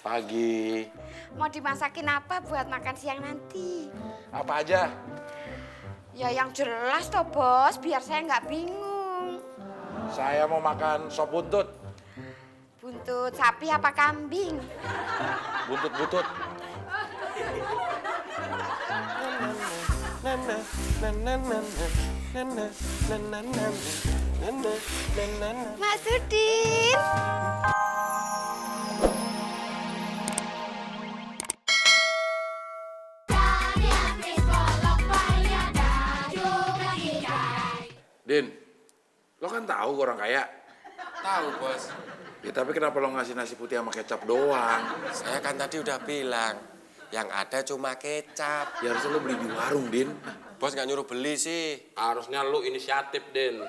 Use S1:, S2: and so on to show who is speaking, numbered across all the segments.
S1: Pagi.
S2: Mau dimasakin apa buat makan siang nanti?
S1: Apa aja?
S2: Ya yang jelas toh bos, biar saya nggak bingung.
S1: Saya mau makan sop buntut.
S2: Buntut sapi apa kambing?
S1: Buntut-buntut.
S2: Mak Sudin.
S1: Din, lo kan tahu gue orang kaya.
S3: Tahu, Bos.
S1: Ya tapi kenapa lo ngasih nasi putih sama kecap doang?
S3: Saya kan tadi udah bilang, yang ada cuma kecap.
S1: Ya harusnya lo beli di warung, Din.
S3: Bos nggak nyuruh beli sih.
S4: Harusnya lu inisiatif, Den.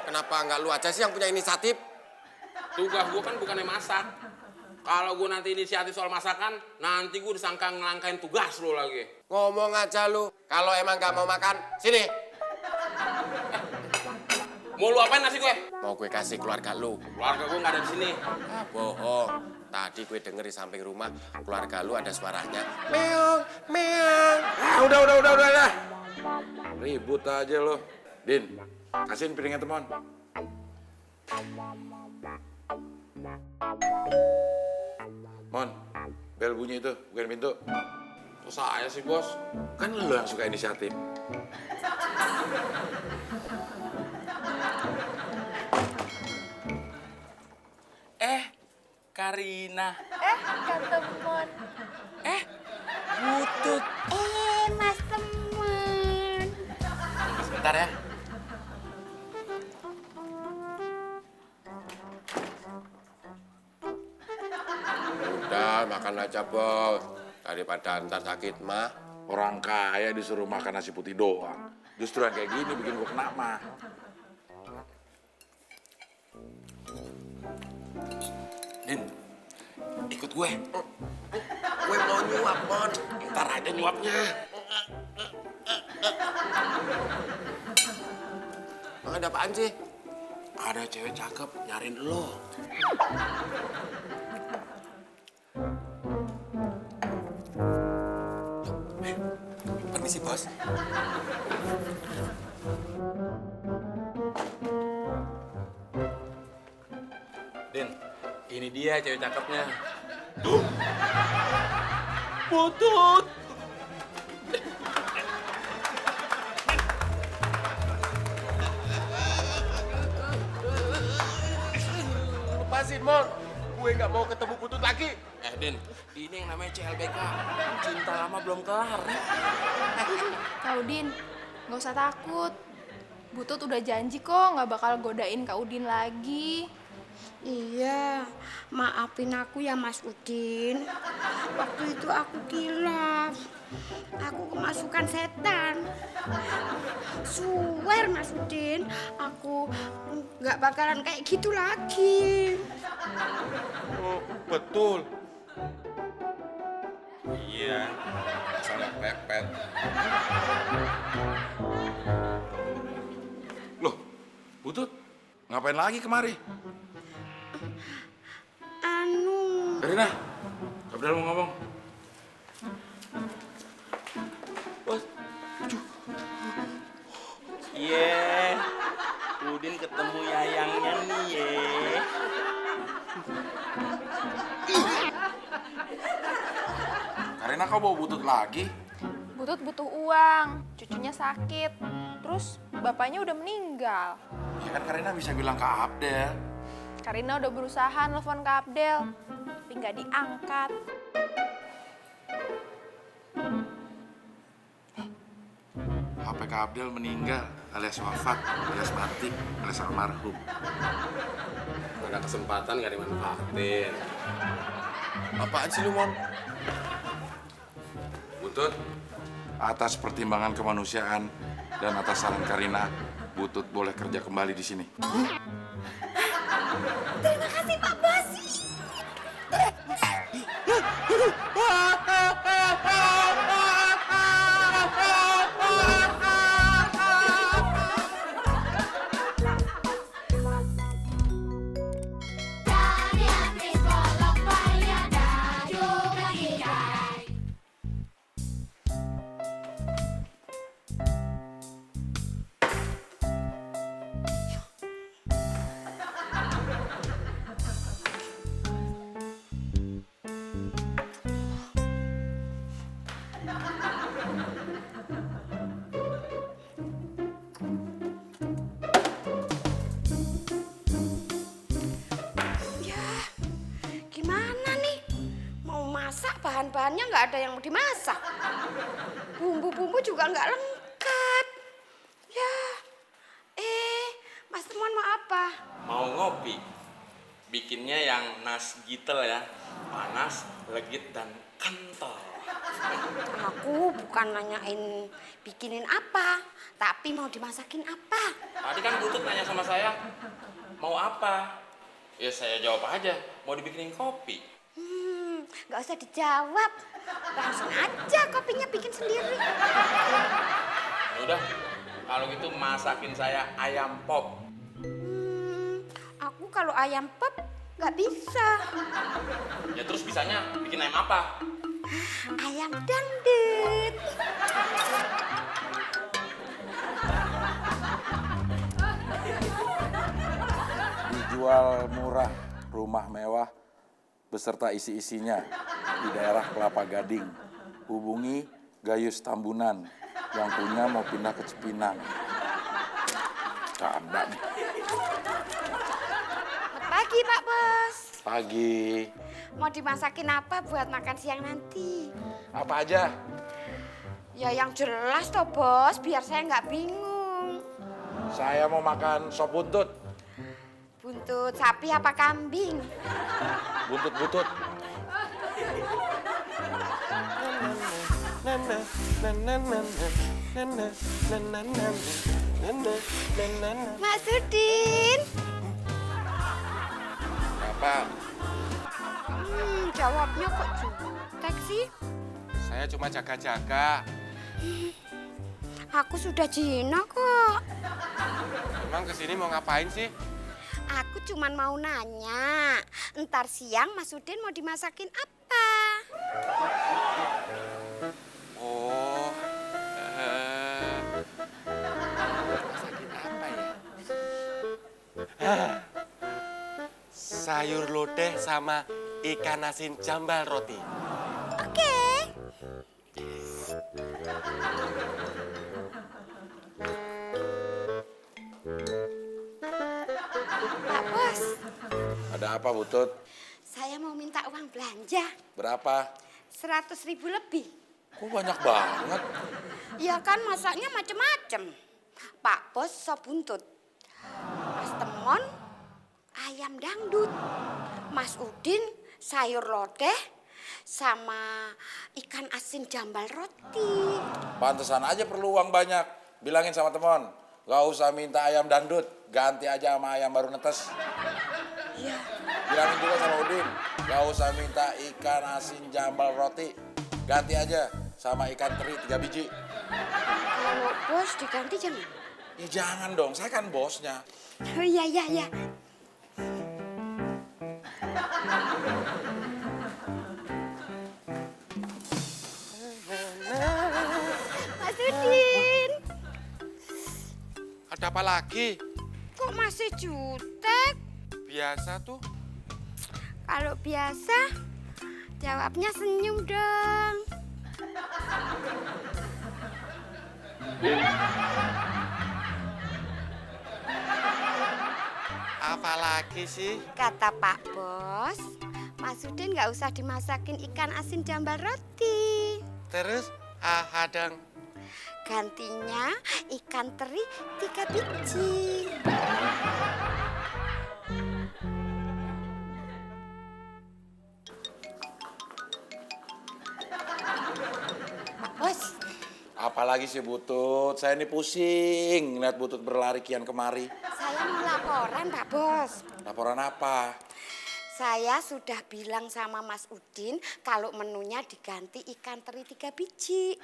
S3: Kenapa nggak lu aja sih yang punya inisiatif?
S4: Tugas gua kan bukannya masak. Kalau gua nanti inisiatif soal masakan, nanti gua disangka ngelangkain tugas lu lagi.
S3: Ngomong aja lu. Kalau emang nggak mau makan, sini.
S4: Mau lu apain nasi gue?
S3: Mau gue kasih keluarga lu.
S4: Keluarga gua nggak ada di sini.
S3: Ah, bohong. Tadi gue denger di samping rumah, keluarga lu ada suaranya. Meong, meong.
S1: Ah, udah. Ribut aja lo. Din, kasihin piringnya teman. Mon, bel bunyi itu, bukain pintu.
S4: Kok saya sih, Bos?
S1: Kan lo yang suka inisiatif.
S4: Karina.
S2: Ketemuan.
S4: Butut.
S2: Mas teman.
S4: Sebentar ya.
S3: Udah, makan aja, Bos. Daripada ntar sakit mah.
S1: Orang kaya disuruh makan nasi putih doang. Justru yang kayak gini bikin gue kena mah.
S4: Din, ikut gue.
S3: Gue mau nyuap, Mon.
S4: Ntar aja nyuapnya.
S3: Emang ada apaan sih?
S4: Ada cewek cakep nyariin lo.
S3: Permisi, Bos.
S4: Din, ini dia cewek cakepnya. Butut.
S3: Lepasin, Mon. Gue nggak mau ketemu Butut lagi.
S4: Din, ini yang namanya CLBK. Cinta lama belum kelar.
S5: Kak Udin, nggak usah takut. Butut udah janji kok nggak bakal godain Kak Udin lagi.
S2: Iya, maafin aku ya Mas Udin. Waktu itu aku kilaf. Aku kemasukan setan. Swear Mas Udin, aku nggak bakalan kayak gitu lagi.
S1: Oh, betul.
S4: Iya, salah pepet.
S1: Loh, Butut, ngapain lagi kemari? Karina, Abdel mau ngomong.
S4: Bos. Iya. Udin ketemu yayangnya nih ye.
S1: Karina kau bawa Butut lagi?
S5: Butut butuh uang, cucunya sakit. Terus bapaknya udah meninggal.
S1: Ya kan Karina bisa bilang ke Abdel.
S5: Karina udah berusaha nelfon Kak Abdel, tapi nggak diangkat.
S1: HP Kak Abdel meninggal, alias wafat, alias mati, alias almarhum.
S4: Ada kesempatan gak dimanfaatin.
S3: Apaan sih lu, Mon?
S1: Butut, atas pertimbangan kemanusiaan dan atas saran Karina, Butut boleh kerja kembali di sini.
S2: Terima kasih Pak Bos.
S6: Dari habis bolak balik
S2: bahan-bahannya nggak ada yang mau dimasak. Bumbu-bumbu juga nggak lengkap. Ya, Mas Temon mau apa?
S4: Mau ngopi. Bikinnya yang nas gitel ya. Panas, legit, dan kental.
S2: Aku bukan nanyain bikinin apa, tapi mau dimasakin apa.
S4: Tadi kan Butut nanya sama saya, mau apa? Ya saya jawab aja, mau dibikinin kopi.
S2: Nggak usah dijawab. Langsung aja kopinya bikin sendiri.
S4: Ya udah, kalau gitu masakin saya ayam pop.
S2: Aku kalau ayam pop nggak bisa.
S4: Ya terus bisanya bikin ayam apa?
S2: Ayam dangdut.
S1: Dijual murah rumah mewah beserta isi-isinya di daerah Kelapa Gading. Hubungi Gayus Tambunan yang punya mau pindah ke Cipinang. Canda nih.
S2: Selamat pagi Pak Bos.
S1: Pagi.
S2: Mau dimasakin apa buat makan siang nanti?
S1: Apa aja?
S2: Ya yang jelas toh Bos, biar saya nggak bingung.
S1: Saya mau makan sop buntut.
S2: Buntut sapi apa kambing?
S1: Buntut-buntut.
S2: Mas Udin.
S3: Apa?
S2: Jawabnya kok jutek sih?
S3: Saya cuma jaga-jaga.
S2: Aku sudah Cina kok.
S3: Emang kesini mau ngapain sih?
S2: Aku cuman mau nanya, entar siang Mas Udin mau dimasakin apa?
S3: Oh, masakin apa ya? Sayur lodeh sama ikan asin jambal roti.
S2: Oke. Pak Bos,
S1: Ada apa, Butut?
S2: saya mau minta uang belanja
S1: Berapa?
S2: 100.000 lebih.
S1: Kok banyak banget?
S2: Ya kan masaknya macem-macem. Pak Bos sop buntut, Mas Temon ayam dangdut, Mas Udin sayur lodeh, sama ikan asin jambal roti.
S1: Pantesan aja perlu uang banyak. Bilangin sama temen, gak usah minta ayam dangdut, ganti aja sama ayam baru netes.
S2: Iya.
S1: Bilangin juga sama Udin, gak usah minta ikan asin jambal roti, ganti aja sama ikan teri 3 biji.
S2: Kalau bos diganti jangan.
S1: Ya jangan dong, saya kan bosnya.
S2: Oh iya, iya, iya. Mas Udin,
S3: Ada apa lagi?
S2: kok masih jutek?
S3: Biasa tuh.
S2: Kalau biasa, jawabnya senyum dong.
S3: Apa lagi sih?
S2: Kata Pak Bos, Mas Udin nggak usah dimasakin ikan asin jambal roti.
S3: Terus hadang.
S2: Gantinya ikan teri 3 biji. Pak Bos,
S1: Apalagi sih Butut, saya ini pusing ngeliat Butut berlari kian kemari.
S2: saya mau laporan Pak Bos.
S1: Laporan apa?
S2: Saya sudah bilang sama Mas Udin kalau menunya diganti ikan teri 3 biji.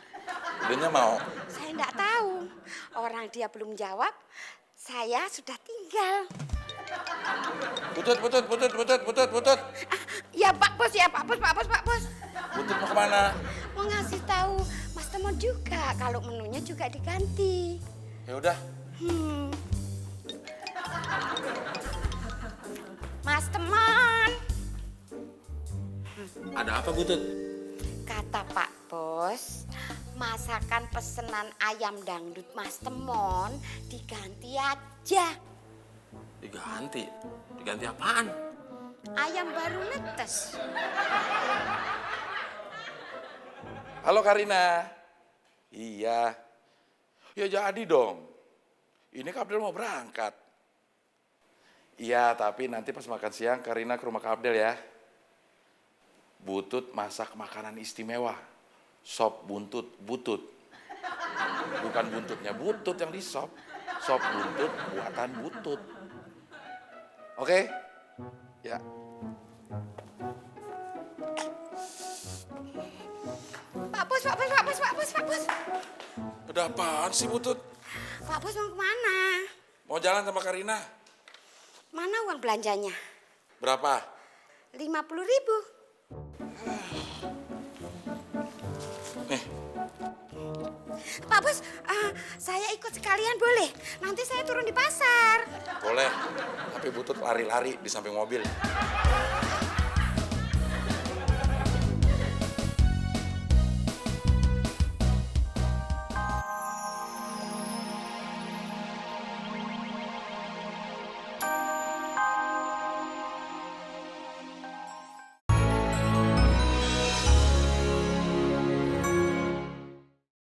S1: Udinnya mau?
S2: Saya enggak tahu. Orang dia belum jawab, saya sudah tinggal.
S1: Butut.
S2: Ya Pak Bos, ya Pak Bos.
S1: Butut mau kemana?
S2: Mau ngasih tahu Mas Temon juga kalau menunya juga diganti.
S1: Ya udah.
S2: Mas Temon,
S4: Ada apa, Butut?
S2: kata Pak Bos, masakan pesenan ayam dangdut Mas Temon diganti aja.
S4: Diganti? Diganti apaan?
S2: Ayam baru netes.
S1: Halo Karina. Iya. Ya jadi dong. Ini Kak Abdel mau berangkat. Iya, tapi nanti pas makan siang Karina ke rumah Kak Abdel ya. Butut masak makanan istimewa. Sop buntut butut. Bukan buntutnya butut yang di sop. Sop buntut buatan butut. Oke? Ya.
S2: Pak Bos, Pak Bos, Pak Bos, Pak Bos, Pak Bos.
S1: Ada apaan sih butut?
S2: Pak Bos mau kemana?
S1: Mau jalan sama Karina?
S2: Mana uang belanjanya?
S1: Berapa?
S2: 50.000.
S1: Nih,
S2: Pak Bos, saya ikut sekalian boleh? Nanti saya turun di pasar.
S1: boleh. Tapi butut lari-lari di samping mobil.